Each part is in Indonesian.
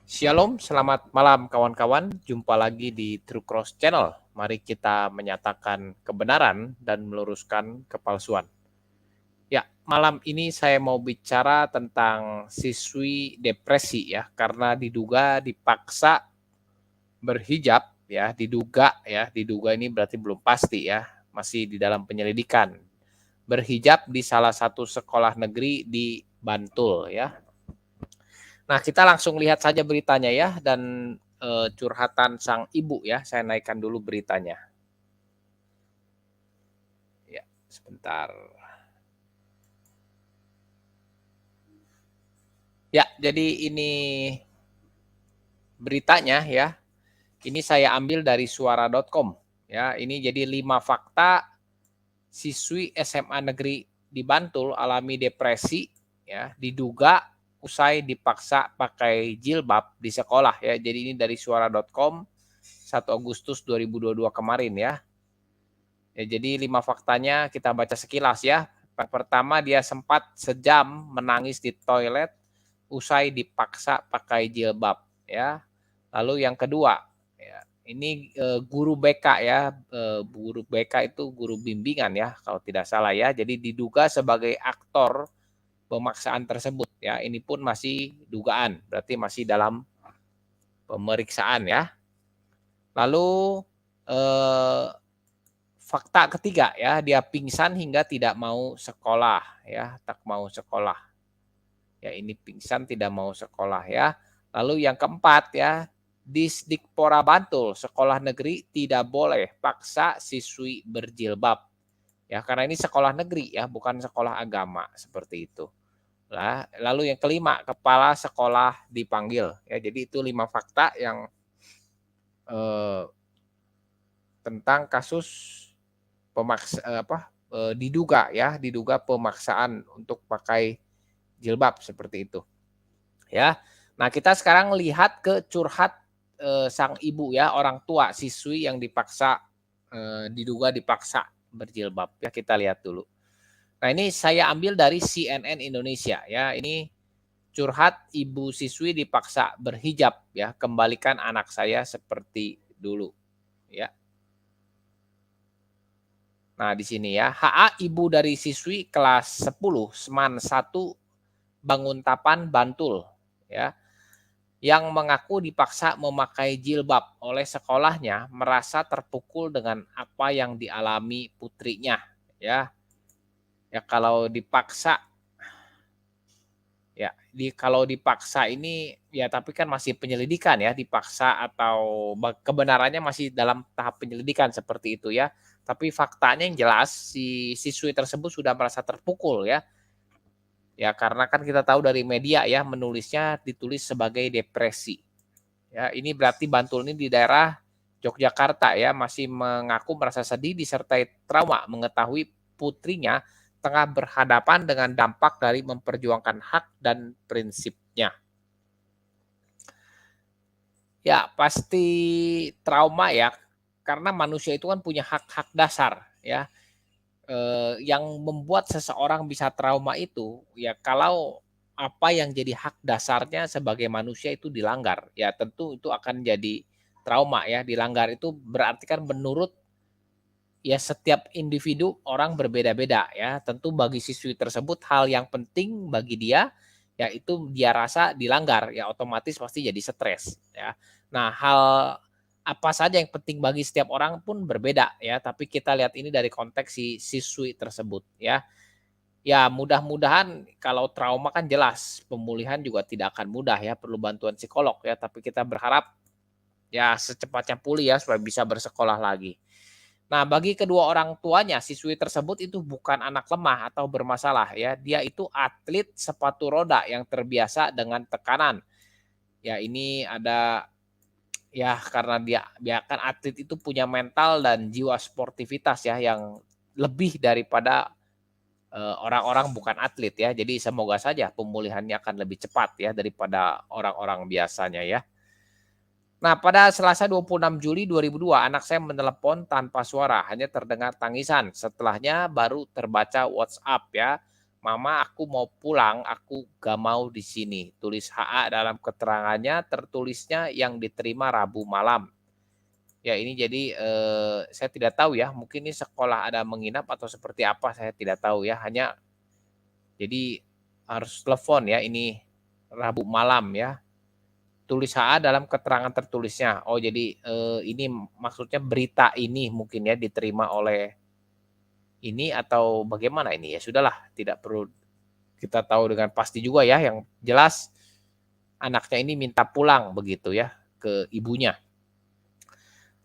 Shalom, selamat malam kawan-kawan. Jumpa lagi di True Cross Channel. Mari kita menyatakan kebenaran dan meluruskan kepalsuan. Ya, malam ini saya mau bicara tentang siswi depresi ya, karena diduga dipaksa berhijab ya, diduga ini berarti belum pasti ya, masih di dalam penyelidikan. Berhijab di salah satu sekolah negeri di Bantul ya. Nah, kita langsung lihat saja beritanya ya dan curhatan sang ibu ya. Saya naikkan dulu beritanya. Ya, sebentar. Ya, jadi ini beritanya ya. Ini saya ambil dari suara.com ya. Ini jadi 5 fakta siswi SMA negeri di Bantul alami depresi ya, diduga usai dipaksa pakai jilbab di sekolah ya. Jadi ini dari suara.com 1 Agustus 2022 kemarin ya. Ya, jadi 5 faktanya kita baca sekilas ya. Pertama, dia sempat sejam menangis di toilet usai dipaksa pakai jilbab ya. Lalu yang kedua, ya, ini guru BK ya, guru BK itu guru bimbingan ya kalau tidak salah ya. Jadi diduga sebagai aktor pemaksaan tersebut ya. Ini pun masih dugaan, berarti masih dalam pemeriksaan ya. Lalu fakta ketiga ya, dia pingsan hingga tidak mau sekolah ya, tak mau sekolah. Ya, ini pingsan tidak mau sekolah ya. Lalu yang keempat ya, Disdikpora Bantul, sekolah negeri tidak boleh paksa siswi berjilbab. Ya, karena ini sekolah negeri ya, bukan sekolah agama seperti itu. Lah, lalu yang kelima, kepala sekolah dipanggil. Ya, jadi itu 5 fakta yang tentang kasus diduga pemaksaan untuk pakai jilbab seperti itu ya. Nah, kita sekarang lihat ke curhat sang ibu ya, orang tua siswi yang diduga dipaksa berjilbab ya. Kita lihat dulu. Nah, ini saya ambil dari CNN Indonesia ya. Ini curhat ibu siswi dipaksa berhijab ya, kembalikan anak saya seperti dulu ya. Nah, di sini ya, HA ibu dari siswi kelas 10 Seman 1 Banguntapan Bantul ya, yang mengaku dipaksa memakai jilbab oleh sekolahnya merasa terpukul dengan apa yang dialami putrinya ya. Ya kalau dipaksa ya, kalau dipaksa ini ya, tapi kan masih penyelidikan ya, dipaksa atau kebenarannya masih dalam tahap penyelidikan seperti itu ya. Tapi faktanya yang jelas si siswi tersebut sudah merasa terpukul ya. Ya karena kan kita tahu dari media ya, menulisnya ditulis sebagai depresi. Ya, ini berarti Bantul ini di daerah Yogyakarta ya, masih mengaku merasa sedih disertai trauma mengetahui putrinya tengah berhadapan dengan dampak dari memperjuangkan hak dan prinsipnya. Ya, pasti trauma ya, karena manusia itu kan punya hak-hak dasar ya. Yang membuat seseorang bisa trauma itu ya kalau apa yang jadi hak dasarnya sebagai manusia itu dilanggar, ya tentu itu akan jadi trauma ya. Dilanggar itu berarti kan menurut ya setiap individu orang berbeda-beda ya. Tentu bagi siswi tersebut hal yang penting bagi dia ya itu dia rasa dilanggar ya, otomatis pasti jadi stres ya. Nah, hal apa saja yang penting bagi setiap orang pun berbeda ya, tapi kita lihat ini dari konteks si siswi tersebut ya. Ya mudah-mudahan kalau trauma kan jelas pemulihan juga tidak akan mudah ya, perlu bantuan psikolog ya, tapi kita berharap ya secepatnya pulih ya supaya bisa bersekolah lagi. Nah, bagi kedua orang tuanya, siswi tersebut itu bukan anak lemah atau bermasalah ya. Dia itu atlet sepatu roda yang terbiasa dengan tekanan. Ya, ini ada ya karena dia kan atlet itu punya mental dan jiwa sportivitas ya yang lebih daripada orang-orang bukan atlet ya. Jadi semoga saja pemulihannya akan lebih cepat ya daripada orang-orang biasanya ya. Nah, pada Selasa 26 Juli 2002, anak saya menelepon tanpa suara, hanya terdengar tangisan. Setelahnya baru terbaca WhatsApp ya. "Mama, aku mau pulang, aku gak mau di sini." Tulis HA dalam keterangannya, tertulisnya yang diterima Rabu malam. Ya ini jadi, saya tidak tahu ya, mungkin ini sekolah ada menginap atau seperti apa, saya tidak tahu ya. Hanya jadi harus telepon ya, ini Rabu malam ya. Tulis HA dalam keterangan tertulisnya. Oh jadi, ini maksudnya berita ini mungkin ya diterima oleh ini atau bagaimana ini? Ya sudahlah, tidak perlu kita tahu dengan pasti juga ya, yang jelas anaknya ini minta pulang begitu ya, ke ibunya.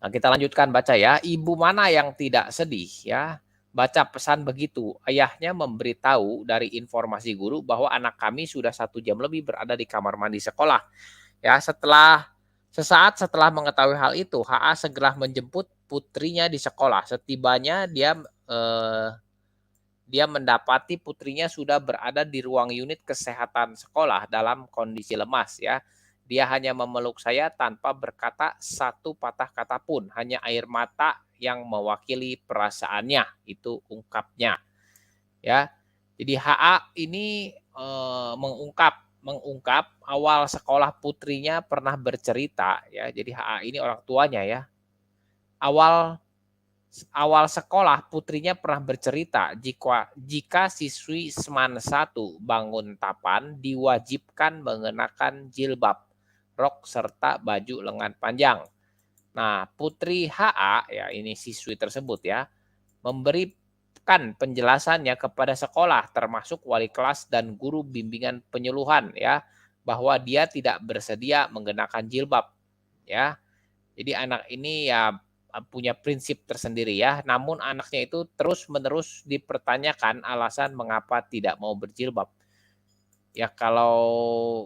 Nah, kita lanjutkan baca ya. Ibu mana yang tidak sedih ya? Baca pesan begitu. Ayahnya memberitahu dari informasi guru bahwa anak kami sudah 1 jam lebih berada di kamar mandi sekolah. Ya, sesaat setelah mengetahui hal itu, HA segera menjemput putrinya di sekolah. Setibanya eh, dia mendapati putrinya sudah berada di ruang unit kesehatan sekolah dalam kondisi lemas ya. Dia hanya memeluk saya tanpa berkata satu patah kata pun, hanya air mata yang mewakili perasaannya, itu ungkapnya. Ya. Jadi HA ini mengungkap awal sekolah putrinya pernah bercerita ya. Jadi HA ini orang tuanya ya. Awal Awal sekolah putrinya pernah bercerita jika siswi Seman 1 bangun tapan diwajibkan mengenakan jilbab, rok serta baju lengan panjang. Nah, Putri HA ya ini siswi tersebut ya memberikan penjelasannya kepada sekolah termasuk wali kelas dan guru bimbingan penyuluhan ya bahwa dia tidak bersedia mengenakan jilbab ya. Jadi anak ini ya punya prinsip tersendiri ya, namun anaknya itu terus-menerus dipertanyakan alasan mengapa tidak mau berjilbab. Ya kalau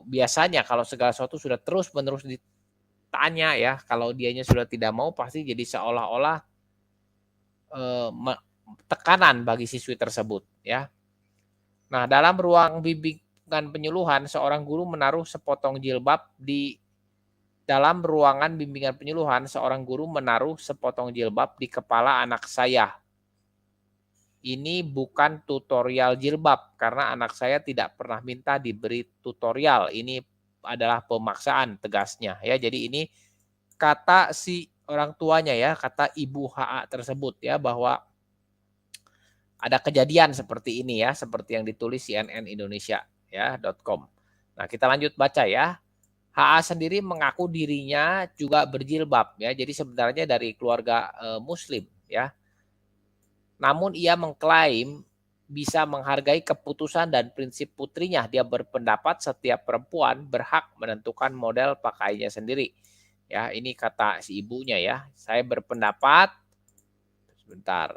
biasanya kalau segala sesuatu sudah terus-menerus ditanya ya, kalau dianya sudah tidak mau pasti jadi seolah-olah eh, tekanan bagi siswi tersebut ya. Nah, dalam ruang bimbingan penyuluhan, seorang guru menaruh sepotong jilbab di dalam ruangan bimbingan penyuluhan, seorang guru menaruh sepotong jilbab di kepala anak saya. Ini bukan tutorial jilbab karena anak saya tidak pernah minta diberi tutorial. Ini adalah pemaksaan tegasnya ya. Jadi ini kata si orang tuanya ya, kata ibu HA tersebut ya bahwa ada kejadian seperti ini ya, seperti yang ditulis CNN Indonesia ya .com. Nah, kita lanjut baca ya. HA sendiri mengaku dirinya juga berjilbab ya. Jadi sebenarnya dari keluarga muslim ya. Namun ia mengklaim bisa menghargai keputusan dan prinsip putrinya. Dia berpendapat setiap perempuan berhak menentukan model pakaiannya sendiri. Ya, ini kata si ibunya ya. Saya berpendapat sebentar.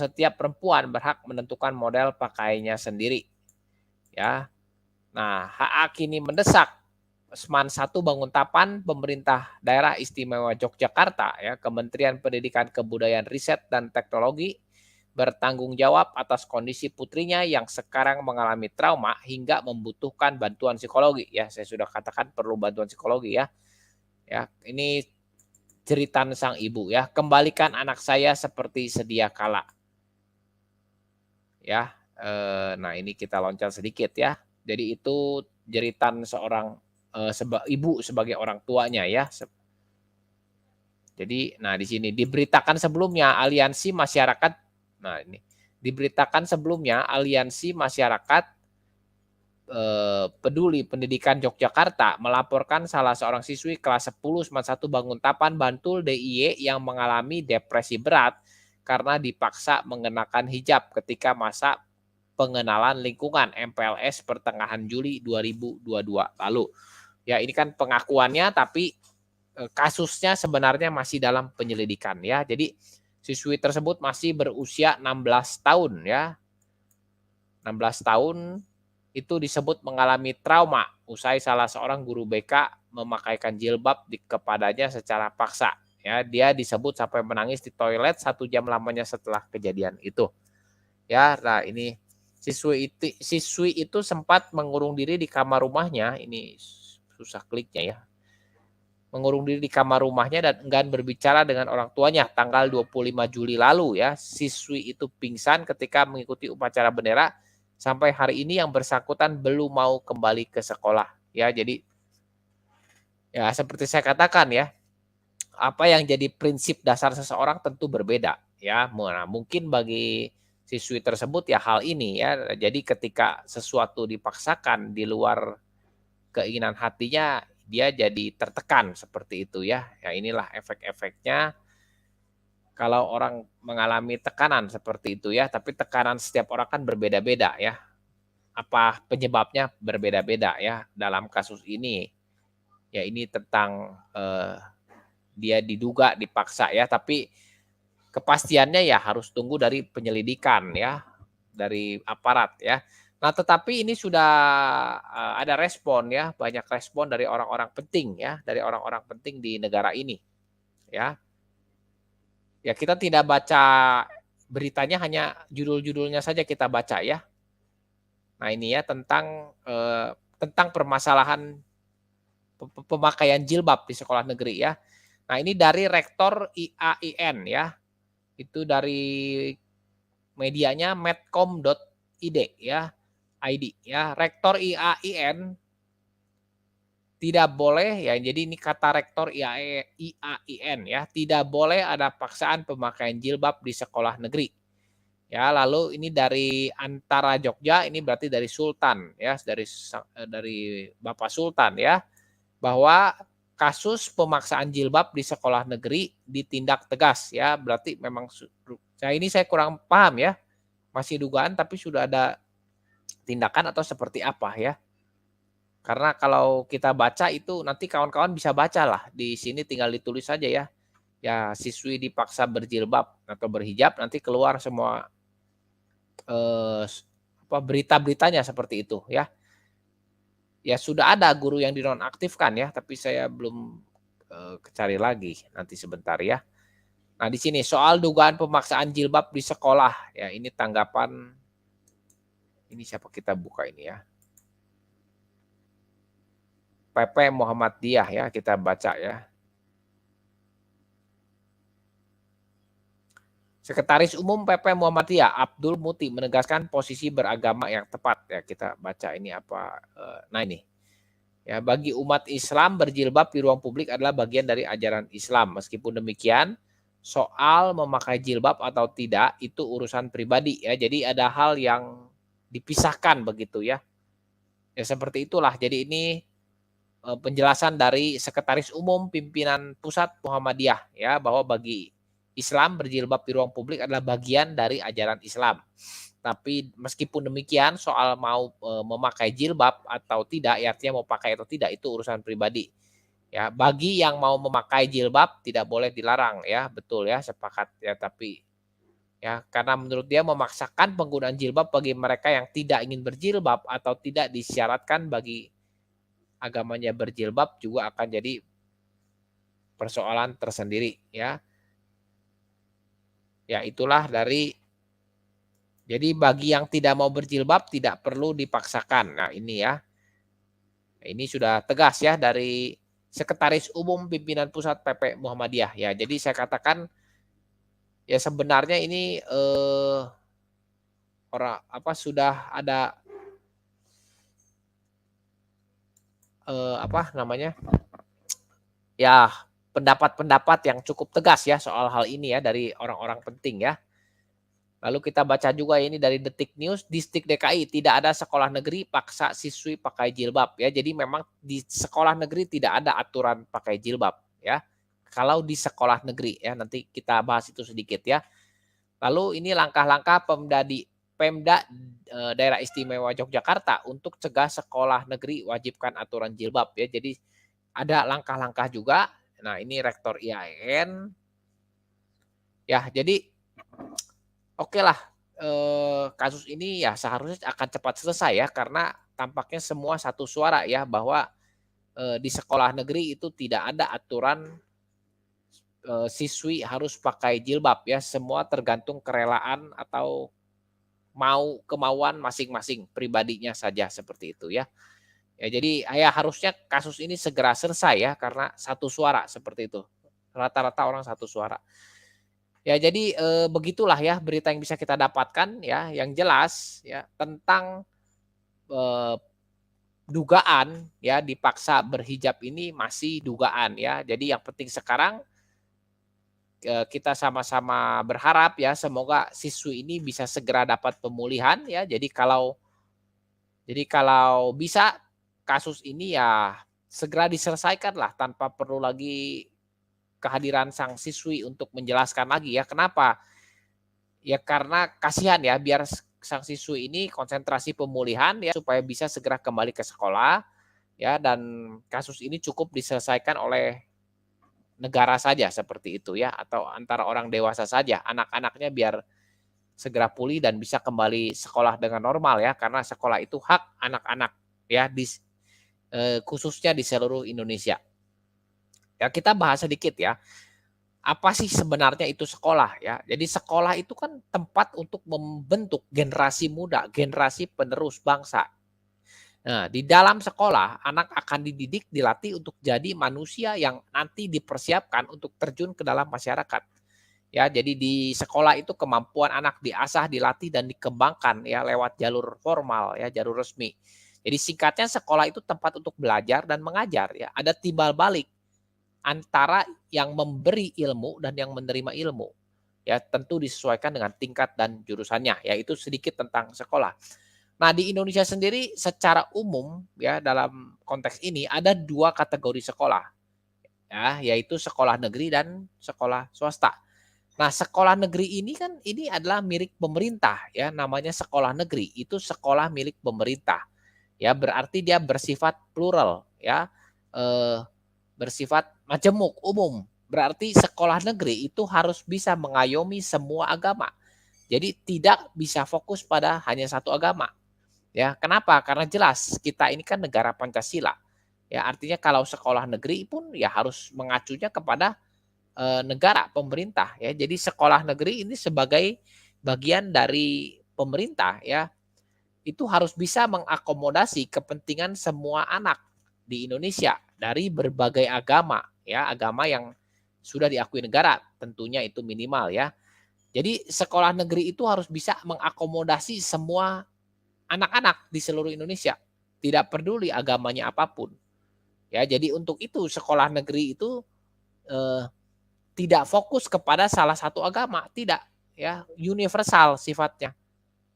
Setiap perempuan berhak menentukan model pakaiannya sendiri. Ya. Nah, HA kini mendesak Seman 1 Banguntapan Pemerintah Daerah Istimewa Yogyakarta ya Kementerian Pendidikan Kebudayaan Riset dan Teknologi bertanggung jawab atas kondisi putrinya yang sekarang mengalami trauma hingga membutuhkan bantuan psikologi ya. Saya sudah katakan perlu bantuan psikologi ya. Ya, ini jeritan sang ibu ya. Kembalikan anak saya seperti sedia kala. Ya. Nah, ini kita loncat sedikit ya. Jadi itu jeritan seorang ibu sebagai orang tuanya ya. Jadi, nah di sini diberitakan sebelumnya aliansi masyarakat, nah ini diberitakan sebelumnya aliansi masyarakat peduli pendidikan Yogyakarta melaporkan salah seorang siswi kelas 10 Seman 1 Banguntapan Bantul DIY yang mengalami depresi berat karena dipaksa mengenakan hijab ketika masa pengenalan lingkungan MPLS pertengahan Juli 2022 lalu. Ya ini kan pengakuannya tapi kasusnya sebenarnya masih dalam penyelidikan ya. Jadi siswi tersebut masih berusia 16 tahun ya. 16 tahun itu disebut mengalami trauma usai salah seorang guru BK memakaikan jilbab kepadanya secara paksa. Ya, dia disebut sampai menangis di toilet 1 jam lamanya setelah kejadian itu. Ya, nah ini siswi itu sempat mengurung diri di kamar rumahnya. Ini susah kliknya ya. Mengurung diri di kamar rumahnya dan enggan berbicara dengan orang tuanya tanggal 25 Juli lalu ya. Siswi itu pingsan ketika mengikuti upacara bendera sampai hari ini yang bersangkutan belum mau kembali ke sekolah, ya. Jadi, ya seperti saya katakan ya, apa yang jadi prinsip dasar seseorang tentu berbeda, ya. Nah, mungkin bagi siswi tersebut ya hal ini ya, jadi ketika sesuatu dipaksakan di luar keinginan hatinya, dia jadi tertekan seperti itu ya. Ya inilah efek-efeknya kalau orang mengalami tekanan seperti itu ya, tapi tekanan setiap orang kan berbeda-beda ya. Apa penyebabnya berbeda-beda ya dalam kasus ini. Ya ini tentang, dia diduga dipaksa ya, tapi kepastiannya ya harus tunggu dari penyelidikan ya, dari aparat ya. Nah tetapi ini sudah, ada respon ya, banyak respon dari orang-orang penting ya, dari orang-orang penting di negara ini ya. Ya kita tidak baca beritanya, hanya judul-judulnya saja kita baca ya. Nah ini ya tentang permasalahan pemakaian jilbab di sekolah negeri ya. Nah ini dari rektor IAIN ya, itu dari medianya medcom.id ya, ID ya. Rektor IAIN tidak boleh ya, jadi ini kata rektor IAIN ya, tidak boleh ada paksaan pemakaian jilbab di sekolah negeri. Ya, lalu ini dari Antara Jogja, ini berarti dari Sultan ya, dari Bapak Sultan ya, bahwa kasus pemaksaan jilbab di sekolah negeri ditindak tegas ya, berarti memang saya kurang paham ya, masih dugaan tapi sudah ada tindakan atau seperti apa ya. Karena kalau kita baca itu nanti kawan-kawan bisa bacalah, di sini tinggal ditulis saja ya, ya siswi dipaksa berjilbab atau berhijab, nanti keluar semua, berita-beritanya seperti itu ya. Ya sudah ada guru yang dinonaktifkan ya, tapi saya belum, cari lagi, nanti sebentar ya. Nah di sini soal dugaan pemaksaan jilbab di sekolah, ya ini tanggapan ini siapa, kita buka ini ya. PP Muhammadiyah ya, kita baca ya. Sekretaris Umum PP Muhammadiyah Abdul Muti menegaskan posisi beragama yang tepat ya, kita baca ini apa, nah ini. Ya, bagi umat Islam berjilbab di ruang publik adalah bagian dari ajaran Islam. Meskipun demikian, soal memakai jilbab atau tidak itu urusan pribadi ya. Jadi ada hal yang dipisahkan begitu ya. Ya seperti itulah. Jadi ini penjelasan dari Sekretaris Umum Pimpinan Pusat Muhammadiyah ya, bahwa bagi Islam berjilbab di ruang publik adalah bagian dari ajaran Islam. Tapi meskipun demikian soal mau memakai jilbab atau tidak, ya artinya mau pakai atau tidak itu urusan pribadi. Ya, bagi yang mau memakai jilbab tidak boleh dilarang ya, betul ya, sepakat ya, tapi ya karena menurut dia memaksakan penggunaan jilbab bagi mereka yang tidak ingin berjilbab atau tidak disyaratkan bagi agamanya berjilbab juga akan jadi persoalan tersendiri ya. Ya itulah dari jadi bagi yang tidak mau berjilbab tidak perlu dipaksakan. Nah ini ya, ini sudah tegas ya dari Sekretaris Umum Pimpinan Pusat PP Muhammadiyah ya. Jadi saya katakan ya sebenarnya ini sudah ada apa namanya ya pendapat-pendapat yang cukup tegas ya soal hal ini ya dari orang-orang penting ya. Lalu kita baca juga ini dari Detik News, Distrik DKI tidak ada sekolah negeri paksa siswi pakai jilbab ya. Jadi memang di sekolah negeri tidak ada aturan pakai jilbab ya. Kalau di sekolah negeri ya, nanti kita bahas itu sedikit ya. Lalu ini langkah-langkah Pemda Daerah Istimewa Yogyakarta untuk cegah sekolah negeri wajibkan aturan jilbab ya. Jadi ada langkah-langkah juga. Nah, ini Rektor IAIN ya. Jadi oke lah, kasus ini ya seharusnya akan cepat selesai ya, karena tampaknya semua satu suara ya bahwa, di sekolah negeri itu tidak ada aturan, siswi harus pakai jilbab ya, semua tergantung kerelaan atau kemauan masing-masing pribadinya saja seperti itu ya. Ya jadi ya harusnya kasus ini segera selesai ya, karena satu suara seperti itu, rata-rata orang satu suara. Ya jadi, begitulah ya berita yang bisa kita dapatkan ya, yang jelas ya tentang, eee, dugaan ya dipaksa berhijab ini masih dugaan ya. Jadi yang penting sekarang, kita sama-sama berharap ya semoga siswi ini bisa segera dapat pemulihan ya. Jadi kalau bisa kasus ini ya segera diselesaikan lah tanpa perlu lagi kehadiran sang siswi untuk menjelaskan lagi ya. Kenapa? Ya karena kasihan ya biar sang siswi ini konsentrasi pemulihan ya supaya bisa segera kembali ke sekolah ya dan kasus ini cukup diselesaikan oleh negara saja seperti itu ya atau antara orang dewasa saja, anak-anaknya biar segera pulih dan bisa kembali sekolah dengan normal ya karena sekolah itu hak anak-anak ya khususnya di seluruh Indonesia. Ya kita bahas sedikit ya, apa sih sebenarnya itu sekolah ya? Jadi sekolah itu kan tempat untuk membentuk generasi muda, generasi penerus bangsa. Nah, di dalam sekolah anak akan dididik, dilatih untuk jadi manusia yang nanti dipersiapkan untuk terjun ke dalam masyarakat. Ya, jadi di sekolah itu kemampuan anak diasah, dilatih dan dikembangkan ya lewat jalur formal ya, jalur resmi. Jadi singkatnya sekolah itu tempat untuk belajar dan mengajar ya. Ada timbal balik antara yang memberi ilmu dan yang menerima ilmu. Ya, tentu disesuaikan dengan tingkat dan jurusannya. Ya, itu sedikit tentang sekolah. Nah, di Indonesia sendiri secara umum ya dalam konteks ini ada 2 kategori sekolah ya, yaitu sekolah negeri dan sekolah swasta. Nah, sekolah negeri ini kan ini adalah milik pemerintah ya, namanya sekolah negeri, itu sekolah milik pemerintah. Ya, berarti dia bersifat plural ya, eee, bersifat majemuk, umum. Berarti sekolah negeri itu harus bisa mengayomi semua agama. Jadi tidak bisa fokus pada hanya satu agama. Ya, kenapa? Karena jelas kita ini kan negara Pancasila. Ya, artinya kalau sekolah negeri pun ya harus mengacunya kepada, negara, pemerintah ya. Jadi sekolah negeri ini sebagai bagian dari pemerintah ya, itu harus bisa mengakomodasi kepentingan semua anak di Indonesia dari berbagai agama ya, agama yang sudah diakui negara tentunya itu minimal ya. Jadi sekolah negeri itu harus bisa mengakomodasi semua anak-anak di seluruh Indonesia, tidak peduli agamanya apapun. Ya, jadi untuk itu sekolah negeri itu, eee, tidak fokus kepada salah satu agama, tidak, ya, universal sifatnya.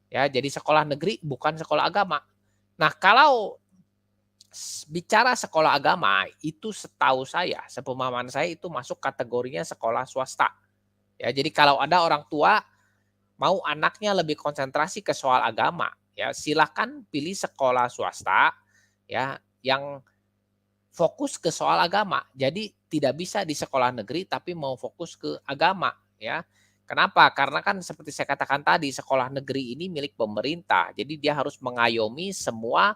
Ya, jadi sekolah negeri bukan sekolah agama. Nah, kalau bicara sekolah agama, itu setahu saya, sepemahaman saya itu masuk kategorinya sekolah swasta. Ya, jadi kalau ada orang tua mau anaknya lebih konsentrasi ke soal agama, ya silakan pilih sekolah swasta ya yang fokus ke soal agama. Jadi tidak bisa di sekolah negeri tapi mau fokus ke agama ya. Kenapa? Karena kan seperti saya katakan tadi sekolah negeri ini milik pemerintah. Jadi dia harus mengayomi semua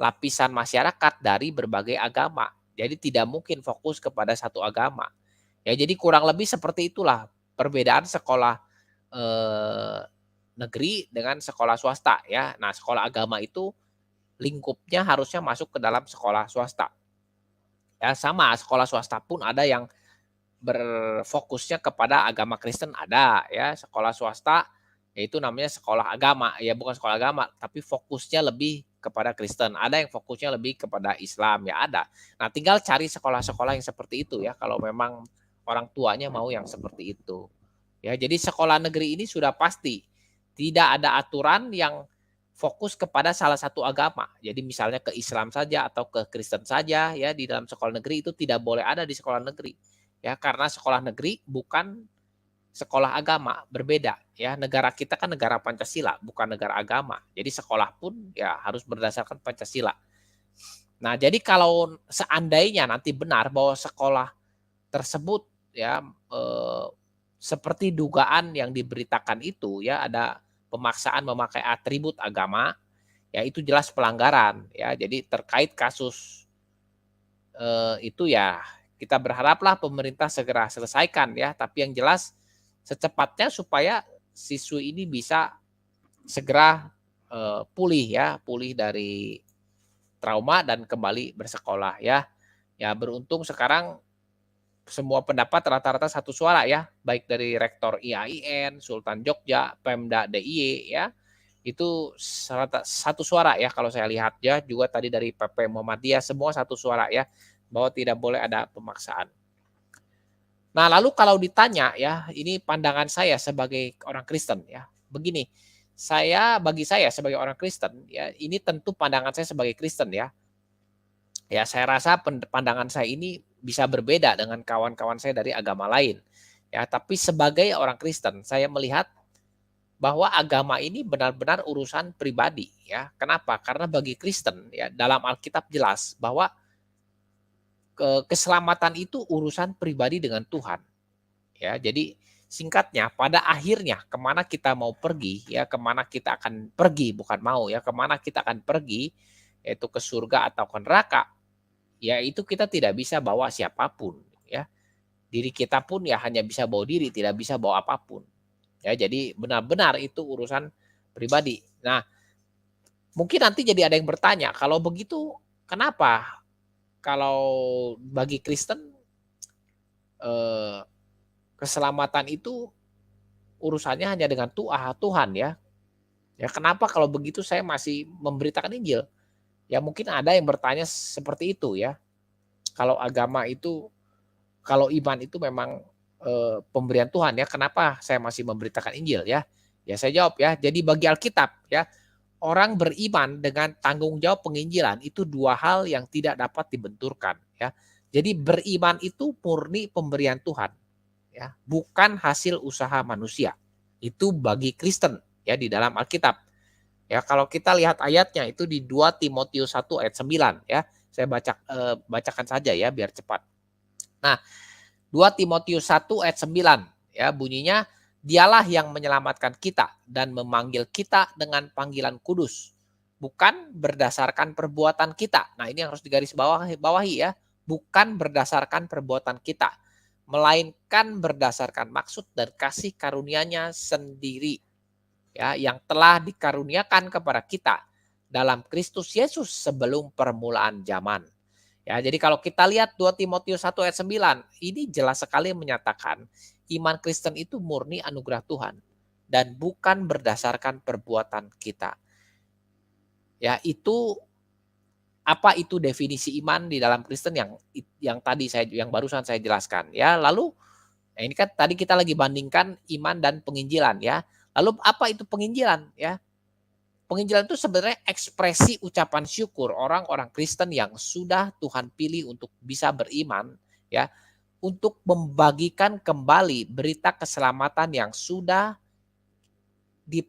lapisan masyarakat dari berbagai agama. Jadi tidak mungkin fokus kepada satu agama. Ya jadi kurang lebih seperti itulah perbedaan sekolah Eee, negeri dengan sekolah swasta ya. Nah, sekolah agama itu lingkupnya harusnya masuk ke dalam sekolah swasta. Ya sama sekolah swasta pun ada yang berfokusnya kepada agama Kristen ada ya, sekolah swasta yaitu namanya sekolah agama, ya bukan sekolah agama, tapi fokusnya lebih kepada Kristen. Ada yang fokusnya lebih kepada Islam, ya ada. Nah, tinggal cari sekolah-sekolah yang seperti itu ya kalau memang orang tuanya mau yang seperti itu. Ya, jadi sekolah negeri ini sudah pasti tidak ada aturan yang fokus kepada salah satu agama. Jadi misalnya ke Islam saja atau ke Kristen saja ya di dalam sekolah negeri itu tidak boleh ada di sekolah negeri. Ya, karena sekolah negeri bukan sekolah agama, berbeda ya. Negara kita kan negara Pancasila, bukan negara agama. Jadi sekolah pun ya harus berdasarkan Pancasila. Nah, jadi kalau seandainya nanti benar bahwa sekolah tersebut ya, seperti dugaan yang diberitakan itu ya, ada pemaksaan memakai atribut agama, ya itu jelas pelanggaran ya. Jadi terkait kasus, itu ya kita berharaplah pemerintah segera selesaikan ya, tapi yang jelas secepatnya supaya siswi ini bisa segera, pulih ya, pulih dari trauma dan kembali bersekolah ya. Ya beruntung sekarang semua pendapat rata-rata satu suara ya, baik dari Rektor IAIN, Sultan Jogja, Pemda DIY ya, itu satu suara ya kalau saya lihat ya, juga tadi dari PP Muhammadiyah semua satu suara ya, bahwa tidak boleh ada pemaksaan. Nah, lalu kalau ditanya ya, ini pandangan saya sebagai orang Kristen ya. Begini, bagi saya sebagai orang Kristen ya, ini tentu pandangan saya sebagai Kristen ya. Ya, saya rasa pandangan saya ini bisa berbeda dengan kawan-kawan saya dari agama lain. Ya, tapi sebagai orang Kristen, saya melihat bahwa agama ini benar-benar urusan pribadi ya. Kenapa? Karena bagi Kristen ya, dalam Alkitab jelas bahwa keselamatan itu urusan pribadi dengan Tuhan. Ya, jadi singkatnya pada akhirnya kemana kita mau pergi ya, kemana kita akan pergi bukan mau ya, kemana kita akan pergi yaitu ke surga atau ke neraka, ya itu kita tidak bisa bawa siapapun ya. Diri kita pun ya hanya bisa bawa diri, tidak bisa bawa apapun. Ya, jadi benar-benar itu urusan pribadi. Nah, mungkin nanti jadi ada yang bertanya, kalau begitu kenapa kalau bagi Kristen eh, keselamatan itu urusannya hanya dengan Tuhan ya. Ya kenapa kalau begitu saya masih memberitakan Injil? Ya mungkin ada yang bertanya seperti itu ya. Kalau agama itu, kalau iman itu memang pemberian Tuhan ya, kenapa saya masih memberitakan Injil ya? Ya saya jawab ya, jadi bagi Alkitab ya, orang beriman dengan tanggung jawab penginjilan itu dua hal yang tidak dapat dibenturkan ya. Jadi beriman itu murni pemberian Tuhan ya, bukan hasil usaha manusia. Itu bagi Kristen ya di dalam Alkitab. Ya, kalau kita lihat ayatnya itu di 2 Timotius 1 ayat 9 ya. Saya bacakan saja ya biar cepat. Nah, 2 Timotius 1 ayat 9 ya bunyinya, dialah yang menyelamatkan kita dan memanggil kita dengan panggilan kudus, bukan berdasarkan perbuatan kita. Nah, ini yang harus digarisbawahi ya, bukan berdasarkan perbuatan kita, melainkan berdasarkan maksud dan kasih karunia-Nya sendiri ya, yang telah dikaruniakan kepada kita dalam Kristus Yesus sebelum permulaan zaman. Ya, jadi kalau kita lihat 2 Timotius 1 ayat 9, ini jelas sekali menyatakan iman Kristen itu murni anugerah Tuhan dan bukan berdasarkan perbuatan kita. Ya, itu apa itu definisi iman di dalam Kristen yang tadi yang barusan saya jelaskan ya. Lalu ini kan tadi kita lagi bandingkan iman dan penginjilan ya. Lalu apa itu penginjilan ya? Penginjilan itu sebenarnya ekspresi ucapan syukur orang-orang Kristen yang sudah Tuhan pilih untuk bisa beriman ya, untuk membagikan kembali berita keselamatan yang sudah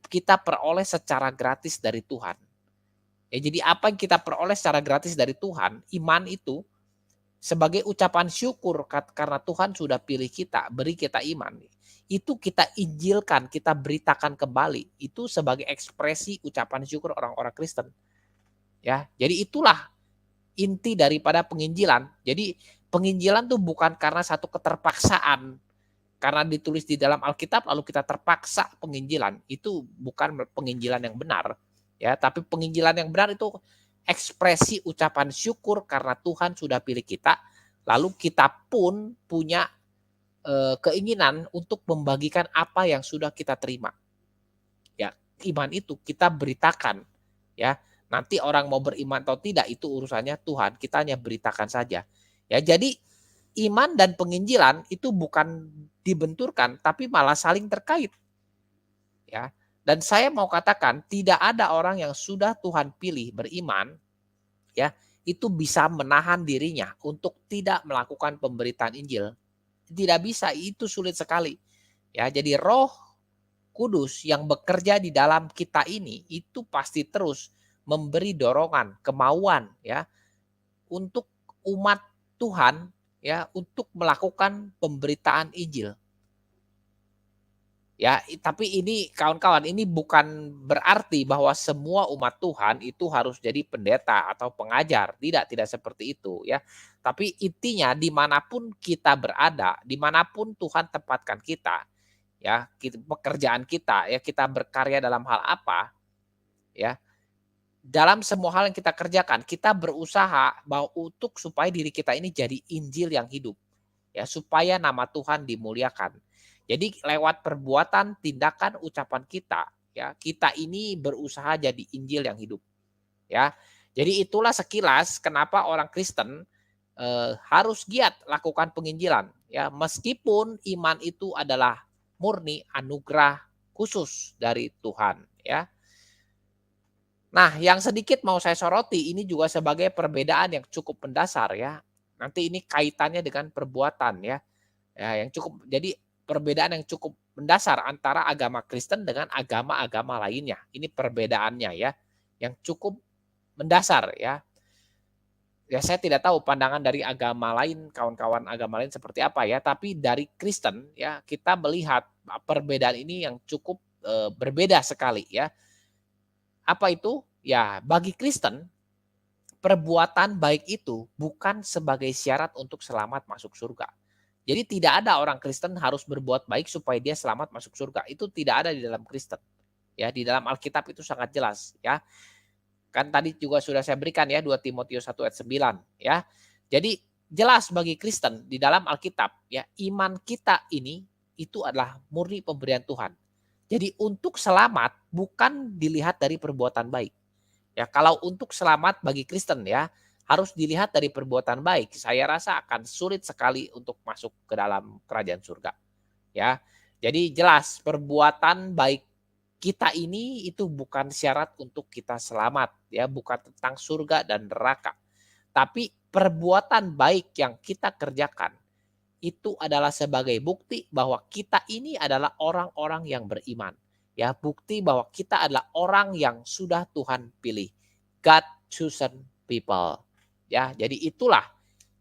kita peroleh secara gratis dari Tuhan. Ya, jadi apa yang kita peroleh secara gratis dari Tuhan, iman itu sebagai ucapan syukur karena Tuhan sudah pilih kita, beri kita iman. Itu kita injilkan, kita beritakan kembali. Itu sebagai ekspresi ucapan syukur orang-orang Kristen. Ya, jadi itulah inti daripada penginjilan. Jadi penginjilan tuh bukan karena satu keterpaksaan. Karena ditulis di dalam Alkitab lalu kita terpaksa penginjilan. Itu bukan penginjilan yang benar. Ya, tapi penginjilan yang benar itu ekspresi ucapan syukur karena Tuhan sudah pilih kita, lalu kita pun punya keinginan untuk membagikan apa yang sudah kita terima. Ya, iman itu kita beritakan ya. Nanti orang mau beriman atau tidak itu urusannya Tuhan, kita hanya beritakan saja. Ya, jadi iman dan penginjilan itu bukan dibenturkan tapi malah saling terkait. Ya. Dan saya mau katakan tidak ada orang yang sudah Tuhan pilih beriman ya, itu bisa menahan dirinya untuk tidak melakukan pemberitaan Injil. Tidak bisa, itu sulit sekali. Ya, jadi Roh Kudus yang bekerja di dalam kita ini itu pasti terus memberi dorongan, kemauan ya untuk umat Tuhan ya untuk melakukan pemberitaan Injil. Ya, tapi ini kawan-kawan, ini bukan berarti bahwa semua umat Tuhan itu harus jadi pendeta atau pengajar. Tidak seperti itu ya. Tapi intinya dimanapun kita berada, dimanapun Tuhan tempatkan kita, ya, pekerjaan kita, ya kita berkarya dalam hal apa, ya. Dalam semua hal yang kita kerjakan, kita berusaha bahwa untuk supaya diri kita ini jadi Injil yang hidup. ya supaya nama Tuhan dimuliakan. Jadi lewat perbuatan, tindakan, ucapan kita, ya kita ini berusaha jadi Injil yang hidup, ya. Jadi itulah sekilas kenapa orang Kristen harus giat lakukan penginjilan, ya meskipun iman itu adalah murni anugerah khusus dari Tuhan, ya. Nah, yang sedikit mau saya soroti ini juga sebagai perbedaan yang cukup mendasar ya. Nanti ini kaitannya dengan perbuatan ya. Ya, yang cukup jadi perbedaan yang cukup mendasar antara agama Kristen dengan agama-agama lainnya. Ini perbedaannya ya, yang cukup mendasar ya. Ya saya tidak tahu pandangan dari agama lain, kawan-kawan agama lain seperti apa ya, tapi dari Kristen ya kita melihat perbedaan ini yang cukup berbeda sekali ya. Apa itu? Ya, bagi Kristen perbuatan baik itu bukan sebagai syarat untuk selamat masuk surga. Jadi tidak ada orang Kristen harus berbuat baik supaya dia selamat masuk surga. Itu tidak ada di dalam Kristen. Ya, di dalam Alkitab itu sangat jelas ya. Kan tadi juga sudah saya berikan ya 2 Timotius 1 ayat 9 ya. Jadi jelas bagi Kristen di dalam Alkitab ya, iman kita ini itu adalah murni pemberian Tuhan. Jadi untuk selamat bukan dilihat dari perbuatan baik. Ya, kalau untuk selamat bagi Kristen ya, harus dilihat dari perbuatan baik. Saya rasa akan sulit sekali untuk masuk ke dalam kerajaan surga. Ya. Jadi jelas perbuatan baik kita ini itu bukan syarat untuk kita selamat ya, bukan tentang surga dan neraka. Tapi perbuatan baik yang kita kerjakan itu adalah sebagai bukti bahwa kita ini adalah orang-orang yang beriman. Ya, bukti bahwa kita adalah orang yang sudah Tuhan pilih. God chosen people. Ya, jadi itulah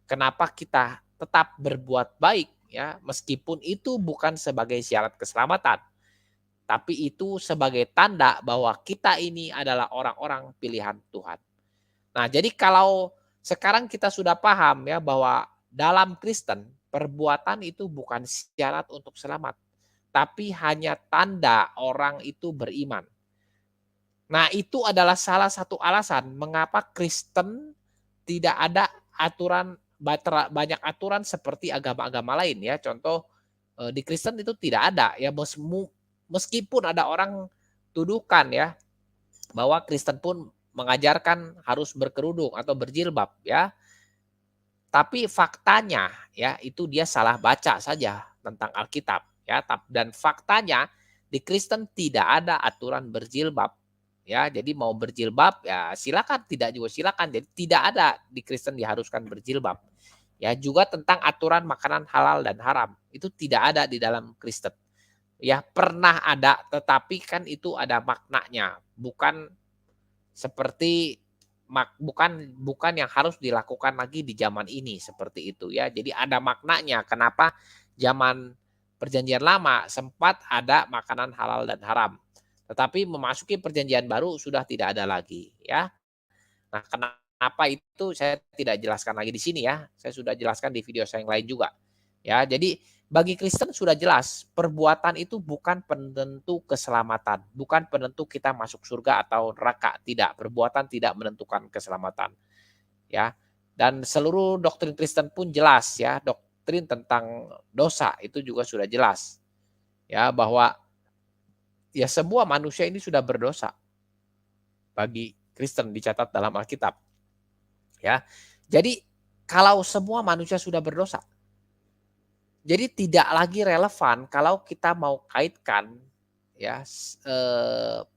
kenapa kita tetap berbuat baik ya, meskipun itu bukan sebagai syarat keselamatan, tapi itu sebagai tanda bahwa kita ini adalah orang-orang pilihan Tuhan. Nah, jadi kalau sekarang kita sudah paham ya bahwa dalam Kristen perbuatan itu bukan syarat untuk selamat, tapi hanya tanda orang itu beriman. Nah, itu adalah salah satu alasan mengapa Kristen tidak ada aturan banyak aturan seperti agama-agama lain ya. Contoh di Kristen itu tidak ada ya meskipun ada orang tuduhkan ya bahwa Kristen pun mengajarkan harus berkerudung atau berjilbab ya. Tapi faktanya ya itu dia salah baca saja tentang Alkitab ya dan faktanya di Kristen tidak ada aturan berjilbab ya. Jadi mau berjilbab ya silakan, tidak juga silakan. Jadi tidak ada di Kristen diharuskan berjilbab. Ya juga tentang aturan makanan halal dan haram itu tidak ada di dalam Kristen. Ya pernah ada tetapi kan itu ada maknanya, bukan seperti bukan yang harus dilakukan lagi di zaman ini seperti itu ya. Jadi ada maknanya kenapa zaman perjanjian lama sempat ada makanan halal dan haram. Tetapi memasuki perjanjian baru sudah tidak ada lagi ya. Nah, kenapa itu saya tidak jelaskan lagi di sini ya. Saya sudah jelaskan di video saya yang lain juga. Ya, jadi bagi Kristen sudah jelas, perbuatan itu bukan penentu keselamatan, bukan penentu kita masuk surga atau neraka, tidak. Perbuatan tidak menentukan keselamatan, ya. Dan seluruh doktrin Kristen pun jelas ya, doktrin tentang dosa itu juga sudah jelas. Ya, bahwa ya semua manusia ini sudah berdosa. Bagi Kristen dicatat dalam Alkitab. Ya. Jadi kalau semua manusia sudah berdosa, jadi tidak lagi relevan kalau kita mau kaitkan ya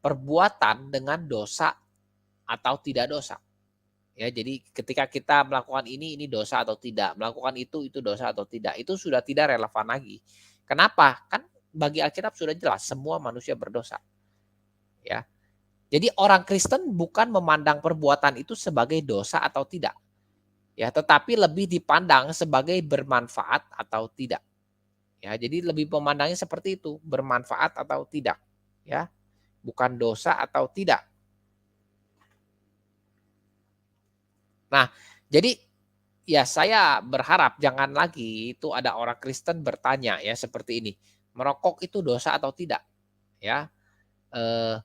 perbuatan dengan dosa atau tidak dosa. Ya, jadi ketika kita melakukan ini dosa atau tidak, melakukan itu dosa atau tidak, itu sudah tidak relevan lagi. Kenapa? Kan bagi Alkitab sudah jelas semua manusia berdosa. Ya. Jadi orang Kristen bukan memandang perbuatan itu sebagai dosa atau tidak. Ya, tetapi lebih dipandang sebagai bermanfaat atau tidak. Ya, jadi lebih memandangnya seperti itu, bermanfaat atau tidak, ya. Bukan dosa atau tidak. Nah, jadi ya saya berharap jangan lagi itu ada orang Kristen bertanya ya seperti ini, merokok itu dosa atau tidak? Ya, eh,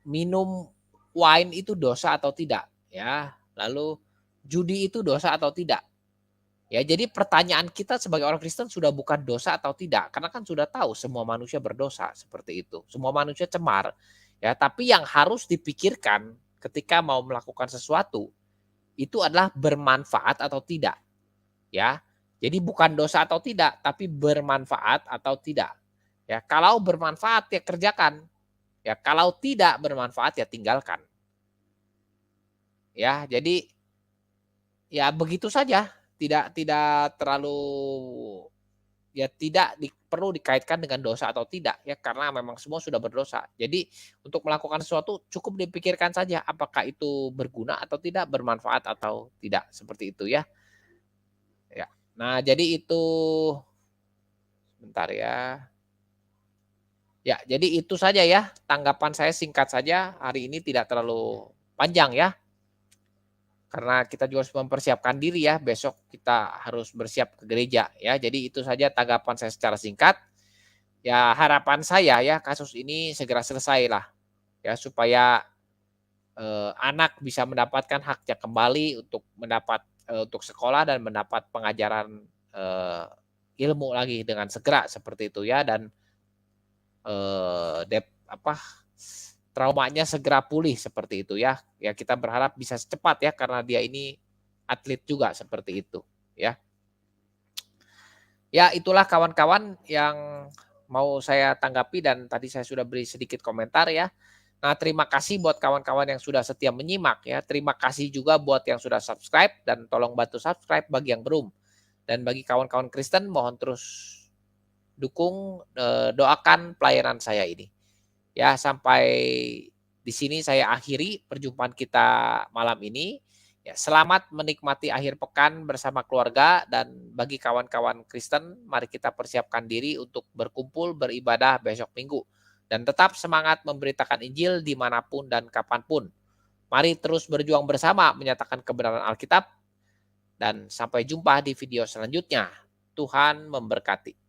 minum wine itu dosa atau tidak? Ya, lalu judi itu dosa atau tidak? Ya, jadi pertanyaan kita sebagai orang Kristen sudah bukan dosa atau tidak, karena kan sudah tahu semua manusia berdosa, seperti itu. Semua manusia cemar, ya, tapi yang harus dipikirkan ketika mau melakukan sesuatu, itu adalah bermanfaat atau tidak, ya. Jadi bukan dosa atau tidak, tapi bermanfaat atau tidak. Ya, kalau bermanfaat ya kerjakan, ya kalau tidak bermanfaat ya tinggalkan. Ya, jadi ya begitu saja, tidak tidak terlalu ya tidak perlu dikaitkan dengan dosa atau tidak ya, karena memang semua sudah berdosa. Jadi untuk melakukan sesuatu cukup dipikirkan saja apakah itu berguna atau tidak, bermanfaat atau tidak, seperti itu ya. Ya. Nah, jadi itu sebentar ya. Ya, jadi itu saja ya, tanggapan saya singkat saja, hari ini tidak terlalu panjang ya. Karena kita juga harus mempersiapkan diri ya, besok kita harus bersiap ke gereja ya. Jadi itu saja tanggapan saya secara singkat. Ya harapan saya ya kasus ini segera selesai lah ya supaya, anak bisa mendapatkan haknya kembali untuk untuk sekolah dan mendapat pengajaran, ilmu lagi dengan segera seperti itu ya dan, traumanya segera pulih seperti itu ya. Ya kita berharap bisa secepat ya karena dia ini atlet juga seperti itu ya. Ya itulah kawan-kawan yang mau saya tanggapi dan tadi saya sudah beri sedikit komentar ya. Nah terima kasih buat kawan-kawan yang sudah setia menyimak ya. Terima kasih juga buat yang sudah subscribe dan tolong bantu subscribe bagi yang belum. Dan bagi kawan-kawan Kristen mohon terus dukung, doakan pelayanan saya ini. Ya, sampai di sini saya akhiri perjumpaan kita malam ini. Ya, selamat menikmati akhir pekan bersama keluarga dan bagi kawan-kawan Kristen, mari kita persiapkan diri untuk berkumpul beribadah besok Minggu. Dan tetap semangat memberitakan Injil dimanapun dan kapanpun. Mari terus berjuang bersama menyatakan kebenaran Alkitab dan sampai jumpa di video selanjutnya. Tuhan memberkati.